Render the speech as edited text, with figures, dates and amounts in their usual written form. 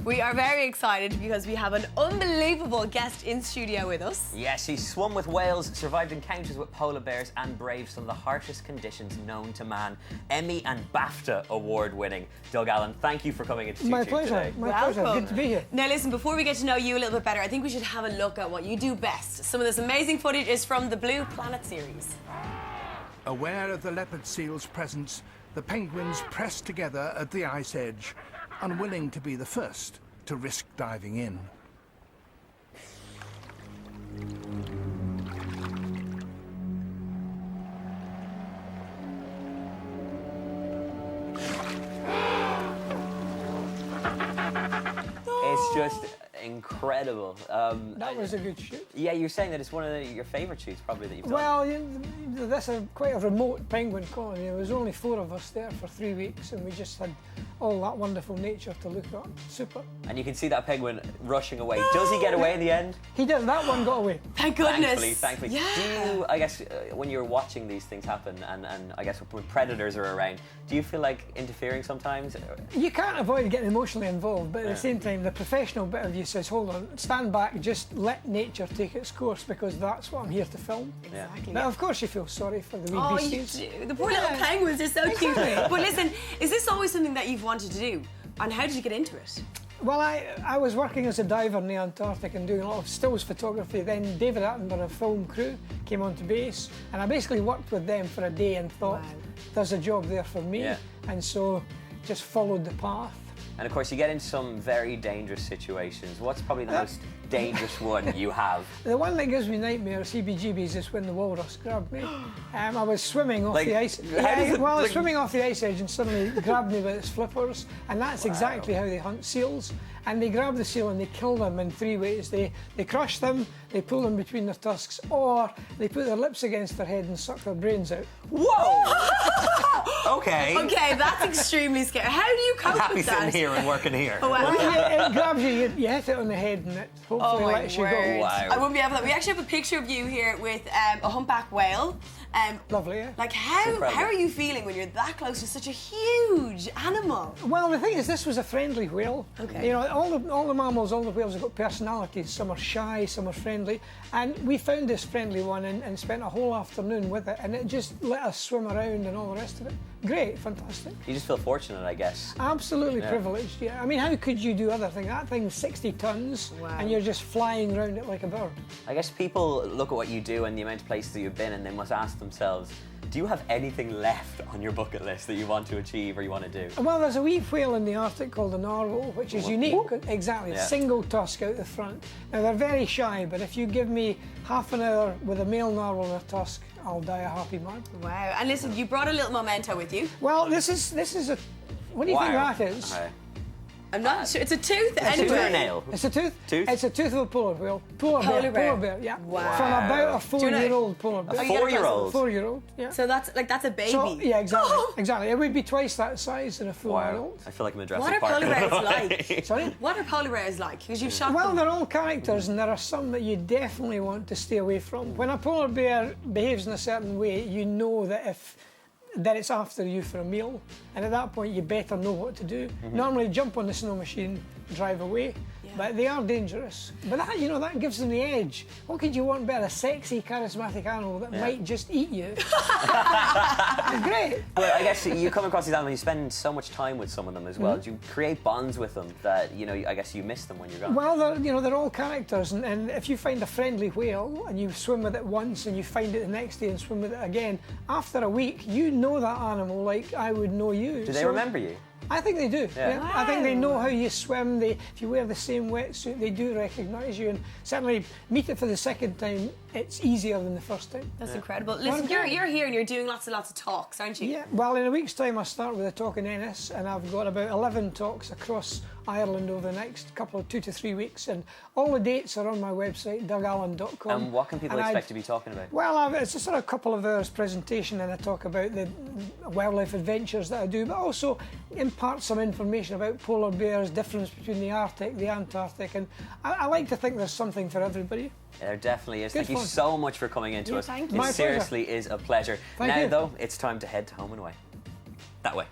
We are very excited because we have an unbelievable guest in studio with us. Yes, he swum with whales, survived encounters with polar bears and braved some of the harshest conditions known to man. EMMY and BAFTA award-winning Doug Allan, thank you for coming into My YouTube pleasure. today. My pleasure. Good to be here. Now listen, before we get to know you a little bit better, I think we should have a look at what you do best. Some of this amazing footage is from the Blue Planet series. Aware of the leopard seal's presence, the penguins press together at the ice edge, unwilling to be the first to risk diving in. It's just incredible. That was a good shoot. Yeah, you're saying that it's one of your favourite shoots probably that you've done. Well, that's quite a remote penguin colony. There was only 4 of us there for 3 weeks, and we just had all that wonderful nature to look at. Super. And you can see that penguin rushing away. Does he get away in the end? He did. That one got away. Thank goodness. Thankfully. Yeah. Do you, I guess, when you're watching these things happen, and I guess when predators are around, do you feel like interfering sometimes? You can't avoid getting emotionally involved, but at the same time, the professional bit of you says, hold on, stand back, just let nature take its course, because that's what I'm here to film. Exactly. But of course you feel sorry for the wee Oh, beasties. you do. The poor little penguins are so cute. But listen, is this always something that you've wanted to do? And how did you get into it? Well, I was working as a diver in the Antarctic and doing a lot of stills photography. Then David Attenborough film crew came onto base, and I basically worked with them for a day and thought, Wow. there's a job there for me. Yeah. And so just followed the path. And of course, you get into some very dangerous situations. What's probably the most dangerous one you have? The one that gives me nightmares, CBGBs, is when the walrus grabbed me. I was swimming off Like, the ice. how does it- I was like- swimming off the ice edge and suddenly grabbed me with its flippers, and that's exactly how they hunt seals. And they grab the seal and they kill them in 3 ways. They crush them, they pull them between their tusks, or they put their lips against their head and suck their brains out. Whoa! Okay. Okay, that's extremely scary. How do you I'm cope happy with that? sitting here and working here. Oh, wow. Well, it grabs you, you hit it on the head, and it hopefully Oh my lets you word. go. Wow. I wouldn't be able to. We actually have a picture of you here with a humpback whale. Lovely, yeah. Like, how incredible. are you feeling when you're that close to such a huge animal? Well, the thing is, this was a friendly whale. Okay. You know, all the mammals, all the whales have got personalities. Some are shy, some are friendly. And we found this friendly one and spent a whole afternoon with it, and it just let us swim around and all the rest of it. Great, fantastic. You just feel fortunate, I guess. Absolutely privileged, yeah. I mean, how could you do other things? That thing's 60 tons, Wow. and you're just flying around it like a bird. I guess people look at what you do and the amount of places that you've been, and they must ask themselves, do you have anything left on your bucket list that you want to achieve or you want to do? Well, there's a wee whale in the Arctic called a narwhal, which is unique. Exactly, Yeah. single tusk out the front. Now, they're very shy, but if you give me half an hour with a male narwhal in a tusk, I'll die a happy man. Wow. And listen, you brought a little memento with you. Well, this is a... What do you think that is? Okay. I'm not sure. It's a tooth. A Anyway. tooth or a nail? It's a tooth? Tooth? It's a tooth of a polar whale. Polar bear. Yeah. Wow. From about a Do you know- 4-year-old polar bear. Oh, you gotta 4-year-old? 4-year-old, yeah. So that's a baby. So, yeah, exactly. Exactly. It would be twice that size in a Wow. 4-year-old. I feel like I'm in Jurassic What are Park. polar bears like? Sorry? What are polar bears like? Because you've shot Well, them. they're all characters, and there are some that you definitely want to stay away from. When a polar bear behaves in a certain way, you know that it's after you for a meal, and at that point you better know what to do. Normally jump on the snow machine, drive away, but they are dangerous. But that, you know, that gives them the edge. What could you want better? A sexy, charismatic animal that might just eat you. Great. Well, I guess you come across these animals, you spend so much time with some of them as well. Do you create bonds with them that, you know, I guess you miss them when you're gone? Well, they're all characters, and if you find a friendly whale and you swim with it once and you find it the next day and swim with it again, after a week you know that animal like I would know you. Do they So remember you? I think they do. Yeah. Yeah. I think they know how you swim. If you wear the same wetsuit, they do recognise you, and certainly meet it for the second time, it's easier than the first time. That's incredible. Listen, Well, you're here and you're doing lots and lots of talks, aren't you? Yeah, well, in a week's time I start with a talk in Ennis, and I've got about 11 talks across Ireland over the next couple of 2 to 3 weeks, and all the dates are on my website, dougallan.com. And what can people expect to be talking about? Well, it's a sort of couple of hours presentation, and I talk about the wildlife adventures that I do, but also impart some information about polar bears, difference between the Arctic, the Antarctic, and I like to think there's something for everybody. There definitely is. Good Thank you fun. so much for coming into Yeah, us. thank It you. My pleasure. seriously is a pleasure. Thank Now, you. though, it's time to head home and away. That way.